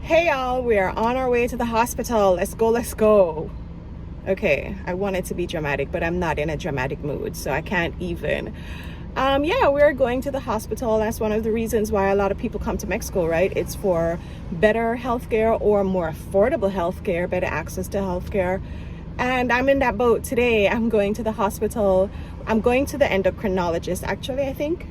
Hey y'all, we are on our way to the hospital. Let's go, let's go. Okay, I wanted to be dramatic, but I'm not in a dramatic mood, so I can't even. Yeah, we're going to the hospital. That's one of the reasons why a lot of people come to Mexico, right? It's for better healthcare or more affordable healthcare, better access to healthcare. And I'm in that boat today. I'm going to the hospital. I'm going to the endocrinologist, actually, I think.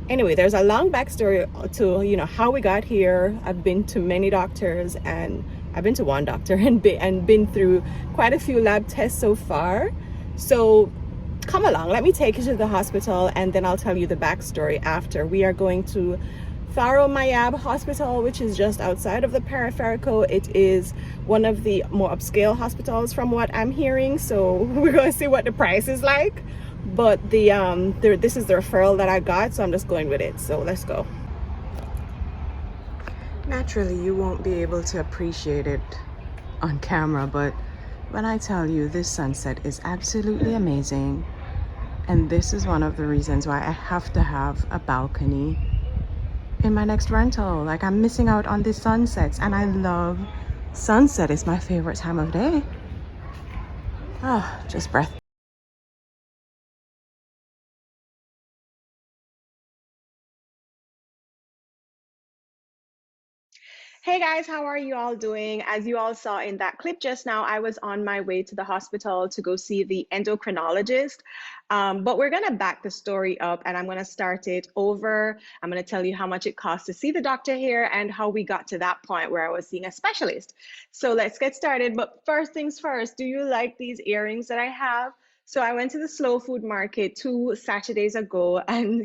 Anyway, there's a long backstory to how we got here. I've been to many doctors, and I've been to one doctor and been through quite a few lab tests so far. So come along, let me take you to the hospital, and then I'll tell you the backstory after. We are going to Faro Mayab Hospital, which is just outside of the Periferico. It is one of the more upscale hospitals from what I'm hearing, so we're going to see what the price is like. But this is the referral that I got, so I'm just going with it. So let's go. Naturally, you won't be able to appreciate it on camera, but when I tell you this sunset is absolutely amazing, and this is one of the reasons why I have to have a balcony in my next rental. Like, I'm missing out on the sunsets, and I love sunset. It's my favorite time of day. Just breath. Hey guys, how are you all doing? As you all saw in that clip just now, I was on my way to the hospital to go see the endocrinologist. But we're going to back the story up, and I'm going to start it over. I'm going to tell you how much it costs to see the doctor here and how we got to that point where I was seeing a specialist. So let's get started. But first things first, do you like these earrings that I have? So I went to the slow food market 2 Saturdays ago, and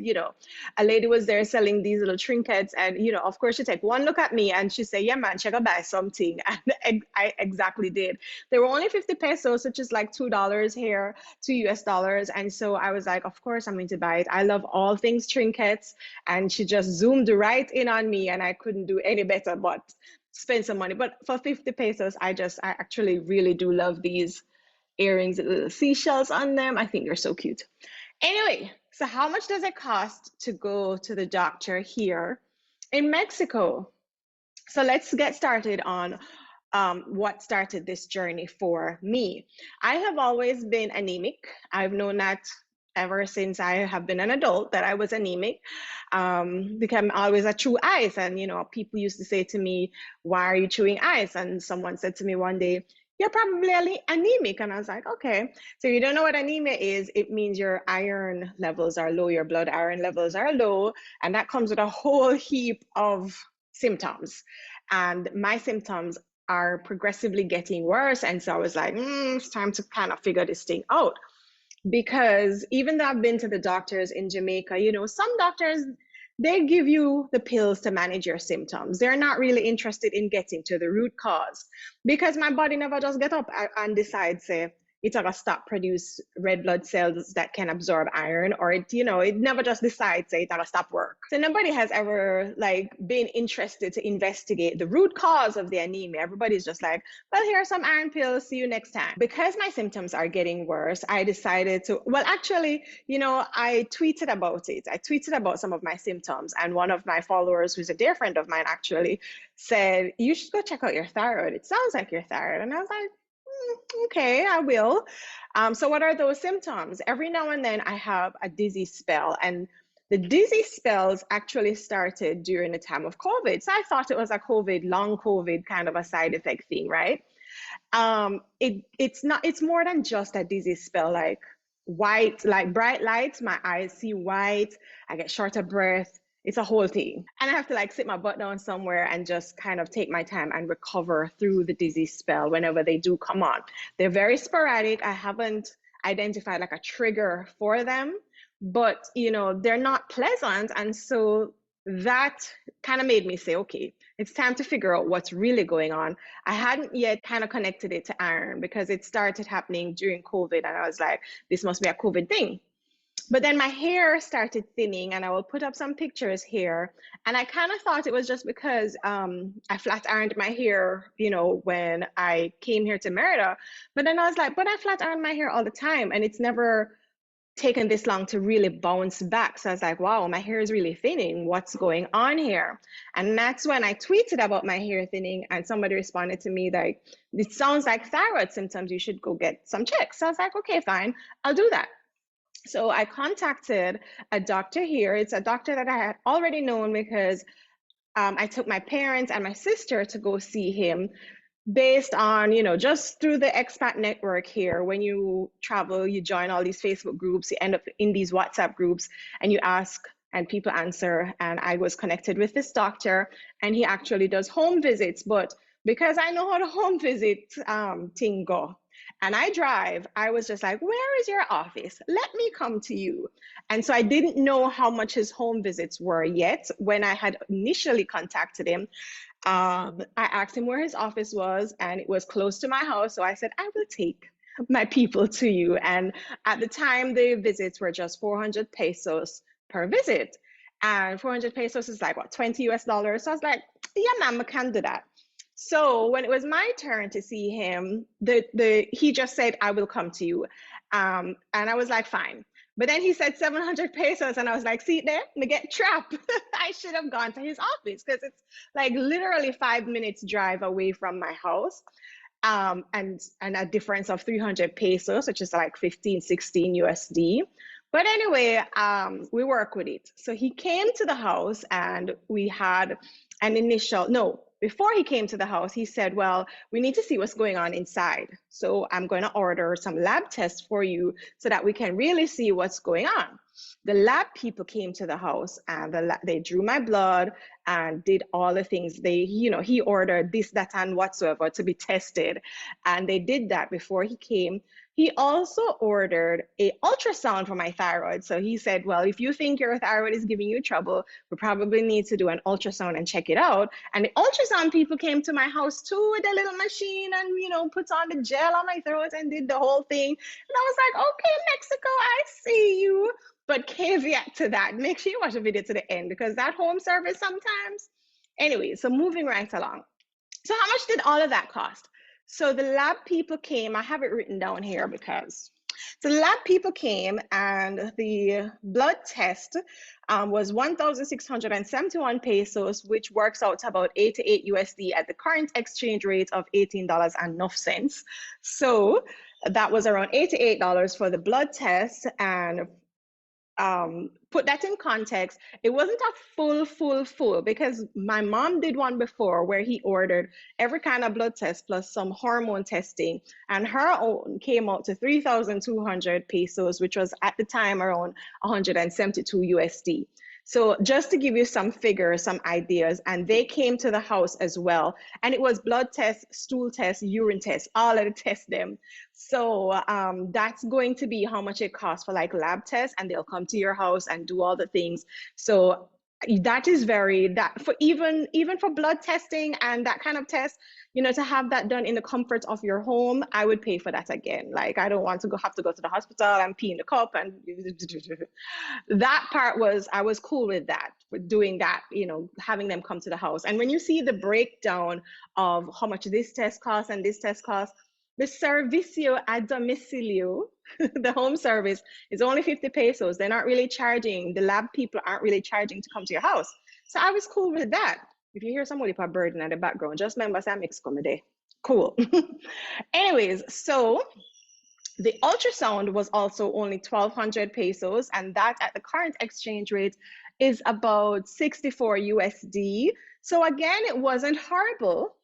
a lady was there selling these little trinkets, and of course she take one look at me and she say, yeah man, she gotta buy something. And I exactly did. They were only 50 pesos, which is like $2 here, $2 US. And so I was like, of course I'm going to buy it. I love all things trinkets. And she just zoomed right in on me, and I couldn't do any better but spend some money. But for 50 pesos, I actually really do love these earrings with little seashells on them. I think they're so cute. Anyway, so how much does it cost to go to the doctor here in Mexico? So let's get started on what started this journey for me. I have always been anemic. I've known that ever since I have been an adult, that I was anemic, because I'm always a chew ice. And people used to say to me, why are you chewing ice? And someone said to me one day, you're probably anemic. And I was like, okay. So you don't know what anemia is. It means your iron levels are low, your blood iron levels are low, and that comes with a whole heap of symptoms. And my symptoms are progressively getting worse. And so I was like, it's time to kind of figure this thing out. Because even though I've been to the doctors in Jamaica, some doctors, they give you the pills to manage your symptoms. They're not really interested in getting to the root cause, because my body never just get up and decide, say, it's gonna stop produce red blood cells that can absorb iron, or it never just decides, say, it's gonna stop work. So nobody has ever been interested to investigate the root cause of the anemia. Everybody's just like, well, here are some iron pills, see you next time. Because my symptoms are getting worse, I decided to, well, actually, I tweeted about it. I tweeted about some of my symptoms, and one of my followers, who's a dear friend of mine actually, said, you should go check out your thyroid. It sounds like your thyroid. And I was like, okay, I will. So what are those symptoms? Every now and then I have a dizzy spell, and the dizzy spells actually started during the time of COVID. So I thought it was a long COVID kind of a side effect thing, right? It's not, it's more than just a dizzy spell, like white, like bright lights, my eyes see white, I get short of breath. It's a whole thing. And I have to sit my butt down somewhere and just kind of take my time and recover through the dizzy spell whenever they do come on. They're very sporadic. I haven't identified a trigger for them, but they're not pleasant. And so that kind of made me say, okay, it's time to figure out what's really going on. I hadn't yet kind of connected it to iron, because it started happening during COVID, and I was like, this must be a COVID thing. But then my hair started thinning, and I will put up some pictures here. And I kind of thought it was just because I flat ironed my hair, when I came here to Merida. But then I was like, but I flat iron my hair all the time, and it's never taken this long to really bounce back. So I was like, wow, my hair is really thinning. What's going on here? And that's when I tweeted about my hair thinning, and somebody responded to me like, it sounds like thyroid symptoms. You should go get some checks. So I was like, okay, fine, I'll do that. So I contacted a doctor here. It's a doctor that I had already known because I took my parents and my sister to go see him based on, just through the expat network here. When you travel, you join all these Facebook groups, you end up in these WhatsApp groups, and you ask and people answer. And I was connected with this doctor, and he actually does home visits. But because I know how to home visit thing go, and I drive, I was just like, where is your office? Let me come to you. And so I didn't know how much his home visits were yet. When I had initially contacted him, I asked him where his office was, and it was close to my house. So I said, I will take my people to you. And at the time, the visits were just 400 pesos per visit. And 400 pesos is like, what, 20 US dollars? So I was like, yeah, ma'am, I can do that. So when it was my turn to see him, he just said, I will come to you. And I was like, fine. But then he said 700 pesos, and I was like, see there, me get trapped. I should have gone to his office because it's like literally 5 minutes drive away from my house. And a difference of 300 pesos, which is like 15, 16 USD. But anyway, we work with it. So he came to the house, and we had an initial, no, before he came to the house, he said, well, we need to see what's going on inside. So I'm going to order some lab tests for you so that we can really see what's going on. The lab people came to the house, and they drew my blood and did all the things. He ordered this, that, and whatsoever to be tested. And they did that before he came. He also ordered an ultrasound for my thyroid. So he said, well, if you think your thyroid is giving you trouble, we probably need to do an ultrasound and check it out. And the ultrasound people came to my house too with a little machine and, put on the gel on my throat and did the whole thing. And I was like, okay, Mexico, I see you. But caveat to that, make sure you watch the video to the end because that home service sometimes. Anyway, so moving right along. So how much did all of that cost? So the lab people came, I have it written down here so the lab people came, and the blood test was 1,671 pesos, which works out to about 88 USD at the current exchange rate of $18.09. So that was around $88 for the blood test. And put that in context, it wasn't a full because my mom did one before where he ordered every kind of blood test plus some hormone testing, and her own came out to 3,200 pesos, which was at the time around 172 USD. So just to give you some figures, some ideas, and they came to the house as well. And it was blood tests, stool tests, urine tests, all of the tests them. So that's going to be how much it costs for like lab tests, and they'll come to your house and do all the things. So that is for even for blood testing and that kind of test, to have that done in the comfort of your home, I would pay for that again. Like, I don't want to have to go to the hospital and pee in the cup, and that part I was cool with that, with doing that, having them come to the house. And when you see the breakdown of how much this test costs and this test costs, the servicio a domicilio, the home service, is only 50 pesos. They're not really charging, the lab people aren't really charging to come to your house. So I was cool with that. If you hear somebody put a bird in the background, just remember I'm Mexico day. Cool. Anyways, so the ultrasound was also only 1,200 pesos, and that at the current exchange rate is about 64 USD. So again, it wasn't horrible.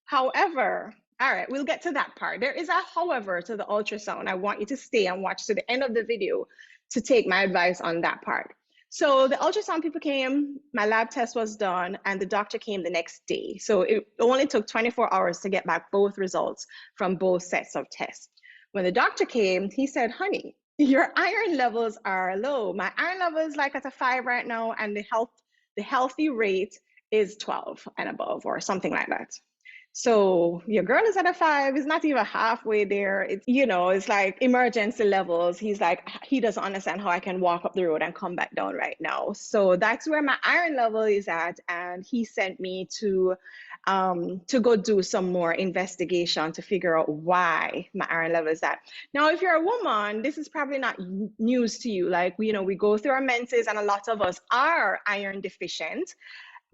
However, all right, we'll get to that part. There is a however to the ultrasound. I want you to stay and watch to the end of the video to take my advice on that part. So the ultrasound people came, my lab test was done, and the doctor came the next day. So it only took 24 hours to get back both results from both sets of tests. When the doctor came, he said, honey, your iron levels are low. My iron level is like at a 5 right now, and the healthy rate is 12 and above, or something like that. So your girl is at a 5, it's not even halfway there. It's like emergency levels. He's like, he doesn't understand how I can walk up the road and come back down right now. So that's where my iron level is at. And he sent me to to go do some more investigation to figure out why my iron level is that. Now, if you're a woman, this is probably not news to you. Like, you know, we go through our menses and a lot of us are iron deficient.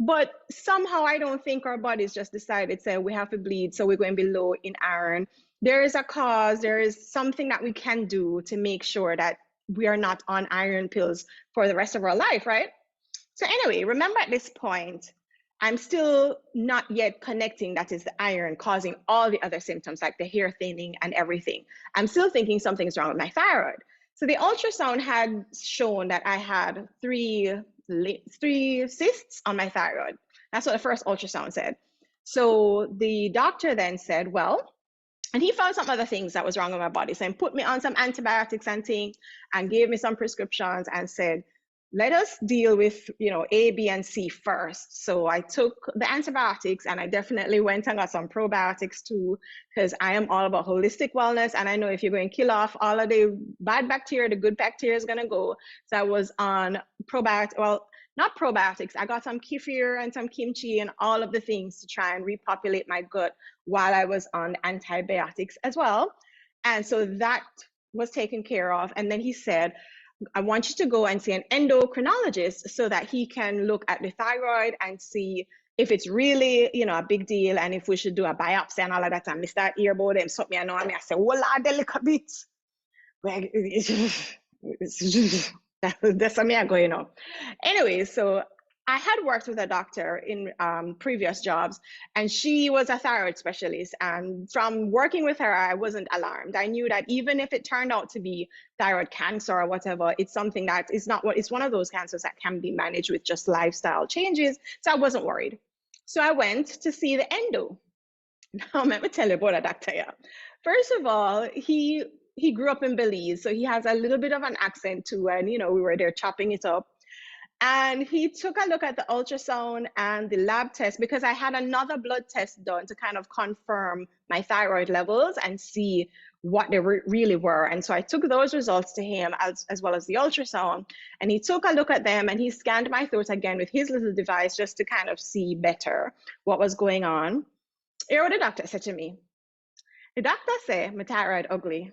But somehow I don't think our bodies just decided, say, we have to bleed, so we're going to be low in iron. There is a cause, there is something that we can do to make sure that we are not on iron pills for the rest of our life, right? So anyway, remember at this point, I'm still not yet connecting that is the iron causing all the other symptoms like the hair thinning and everything. I'm still thinking something's wrong with my thyroid. So the ultrasound had shown that I had three cysts on my thyroid. That's what the first ultrasound said. So the doctor then said, well, and he found some other things that was wrong with my body. So he put me on some antibiotics and things and gave me some prescriptions and said, let us deal with, you know, A, B, and C first. So I took the antibiotics and I definitely went and got some probiotics too, because I am all about holistic wellness. And I know if you're going to kill off all of the bad bacteria, the good bacteria is going to go. So I was on probiotics, well, not probiotics. I got some kefir and some kimchi and all of the things to try and repopulate my gut while I was on antibiotics as well. And so that was taken care of. And then he said, I want you to go and see an endocrinologist so that he can look at the thyroid and see if it's really, you know, a big deal and if we should do a biopsy and all of that. And I start ear about them, something I know, and I say, well, I little bit. Well, that's what I'm going on. Anyway, so I had worked with a doctor in previous jobs, and she was a thyroid specialist. And from working with her, I wasn't alarmed. I knew that even if it turned out to be thyroid cancer or whatever, it's something that is not what it's one of those cancers that can be managed with just lifestyle changes. So I wasn't worried. So I went to see the endo. Now, let me tell you about a doctor here. First of all, he grew up in Belize, so he has a little bit of an accent too. And, you know, we were there chopping it up. And he took a look at the ultrasound and the lab test because I had another blood test done to kind of confirm my thyroid levels and see what they really were. And so I took those results to him as well as the ultrasound. And he took a look at them and he scanned my throat again with his little device just to kind of see better what was going on. Here what the doctor said to me. The doctor said, my thyroid ugly.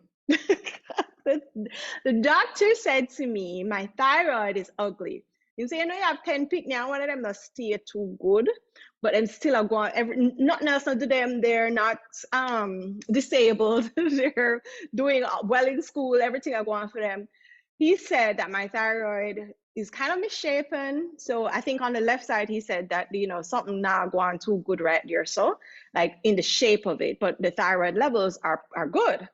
The doctor said to me, my thyroid is ugly. You say, you know, you have 10 pick now, one of them not stay too good, but then still are going, nothing else to them. They're not disabled. They're doing well in school. Everything are going for them. He said that my thyroid is kind of misshapen. So I think on the left side, he said that, you know, something not going too good right there. So like in the shape of it, but the thyroid levels are good.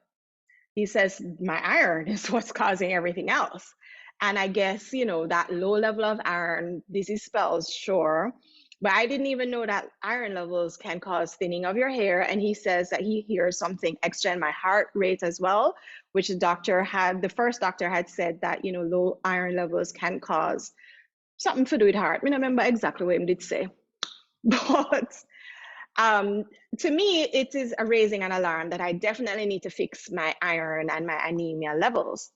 He says my iron is what's causing everything else. And I guess, you know, that low level of iron, dizzy spells, sure. But I didn't even know that iron levels can cause thinning of your hair. And he says that he hears something extra in my heart rate as well, which the first doctor had said that, you know, low iron levels can cause something to do with heart. I don't remember exactly what he did say. But to me, it is raising an alarm that I definitely need to fix my iron and my anemia levels.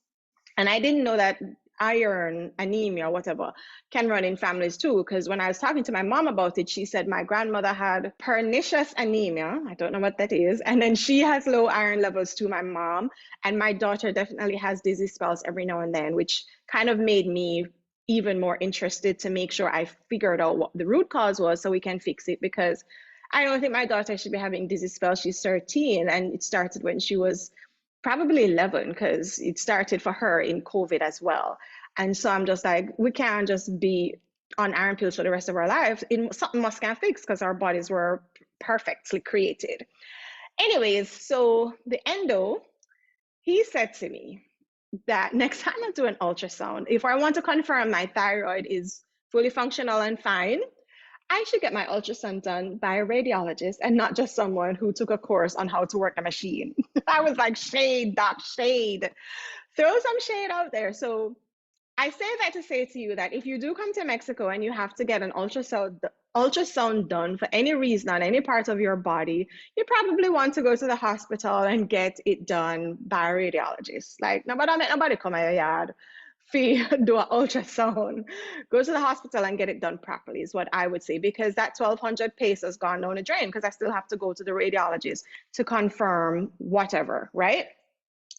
And I didn't know that iron, anemia, whatever, can run in families too. Because when I was talking to my mom about it, she said my grandmother had pernicious anemia. I don't know what that is. And then she has low iron levels too, my mom. And my daughter definitely has dizzy spells every now and then, which kind of made me even more interested to make sure I figured out what the root cause was so we can fix it. Because I don't think my daughter should be having dizzy spells. She's 13 and it started when she was probably 11 because it started for her in COVID as well. And so I'm just like, we can't just be on iron pills for the rest of our lives. Something must get fixed because our bodies were perfectly created. Anyways, so the endo, he said to me that next time I do an ultrasound, if I want to confirm my thyroid is fully functional and fine, I should get my ultrasound done by a radiologist and not just someone who took a course on how to work the machine. I was like, shade, doc, shade. Throw some shade out there. So I say that to say to you that if you do come to Mexico and you have to get an ultrasound done for any reason on any part of your body, you probably want to go to the hospital and get it done by a radiologist. Like, nobody come out your yard fee do an ultrasound. Go to the hospital and get it done properly is what I would say, because that 1,200 pesos gone down the drain because I still have to go to the radiologist to confirm whatever, right?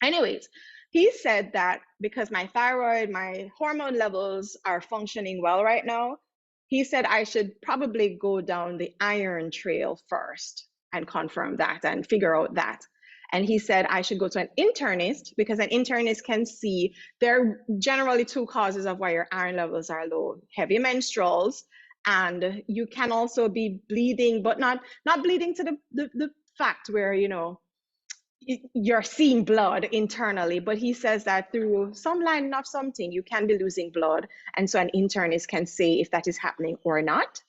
Anyways, he said that because my thyroid, my hormone levels are functioning well right now, he said I should probably go down the iron trail first and confirm that and figure out that. And he said I should go to an internist because an internist can see there are generally two causes of why your iron levels are low: heavy menstruals, and you can also be bleeding, but not bleeding to the fact where, you're seeing blood internally, but he says that through some line of something, you can be losing blood. And so an internist can say if that is happening or not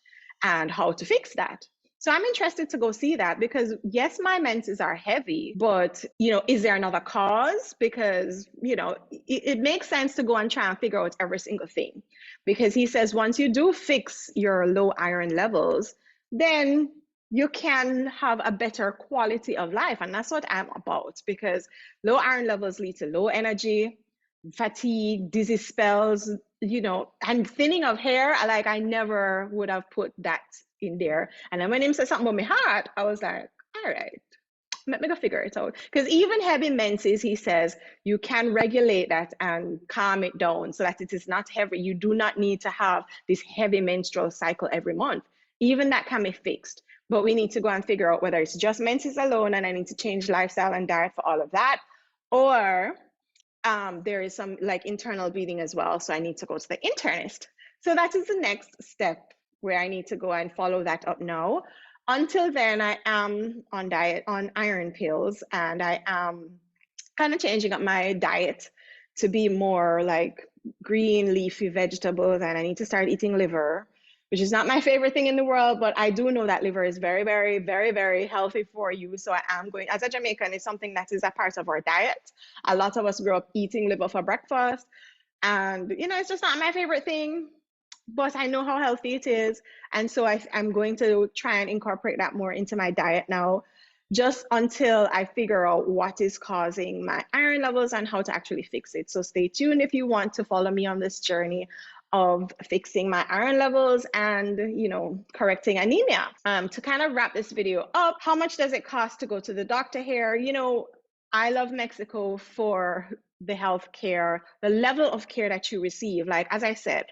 and how to fix that. So I'm interested to go see that because yes, my menses are heavy, but is there another cause? Because, it makes sense to go and try and figure out every single thing. Because he says once you do fix your low iron levels, then you can have a better quality of life. And that's what I'm about, because low iron levels lead to low energy, fatigue, dizzy spells, and thinning of hair. Like, I never would have put that in there. And then when him said something about my heart, I was like, all right, let me go figure it out. Because even heavy menses, he says, you can regulate that and calm it down so that it is not heavy. You do not need to have this heavy menstrual cycle every month. Even that can be fixed. But we need to go and figure out whether it's just menses alone and I need to change lifestyle and diet for all of that, or there is some like internal bleeding as well. So I need to go to the internist. So that is the next step where I need to go and follow that up now. Until then, I am on diet on iron pills, and I am kind of changing up my diet to be more like green leafy vegetables, and I need to start eating liver, which is not my favorite thing in the world, but I do know that liver is very, very, very, very healthy for you. So I am going, as a Jamaican, it's something that is a part of our diet. A lot of us grew up eating liver for breakfast, and it's just not my favorite thing, but I know how healthy it is. And so I'm going to try and incorporate that more into my diet now, just until I figure out what is causing my iron levels and how to actually fix it. So stay tuned if you want to follow me on this journey of fixing my iron levels and, correcting anemia. To kind of wrap this video up, how much does it cost to go to the doctor here? I love Mexico for the health care, the level of care that you receive. Like, as I said,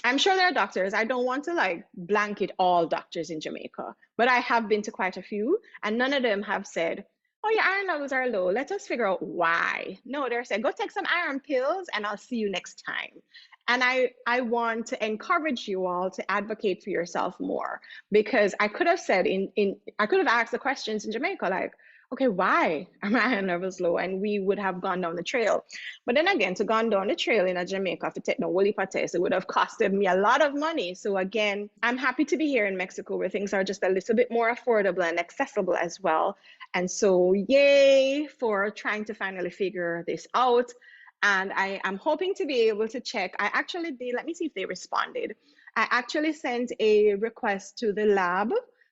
I'm sure there are doctors. I don't want to like blanket all doctors in Jamaica, but I have been to quite a few, and none of them have said, "Oh, your iron levels are low. Let us figure out why." No, they're saying, "Go take some iron pills and I'll see you next time." And I want to encourage you all to advocate for yourself more, because I could have said I could have asked the questions in Jamaica, like, okay, why are my iron levels low? And we would have gone down the trail. But then again, to gone down the trail in Jamaica to take the woolly test, it would have costed me a lot of money. So again, I'm happy to be here in Mexico where things are just a little bit more affordable and accessible as well. And so yay for trying to finally figure this out. And I am hoping to be able to check. I actually did, let me see if they responded. I actually sent a request to the lab,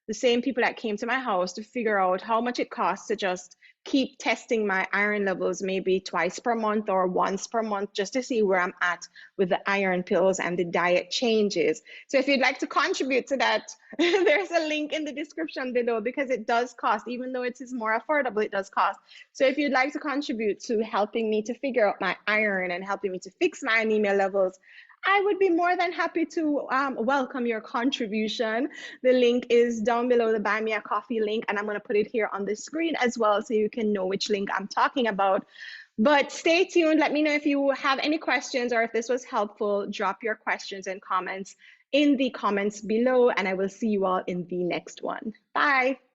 the same people that came to my house, to figure out how much it costs to just keep testing my iron levels maybe twice per month or once per month, just to see where I'm at with the iron pills and the diet changes. So if you'd like to contribute to that, there's a link in the description below, because it does cost, even though it is more affordable, it does cost. So if you'd like to contribute to helping me to figure out my iron and helping me to fix my anemia levels, I would be more than happy to welcome your contribution. The link is down below, the Buy Me a Coffee link, and I'm going to put it here on the screen as well so you can know which link I'm talking about. But stay tuned. Let me know if you have any questions or if this was helpful. Drop your questions and comments in the comments below, and I will see you all in the next one. Bye.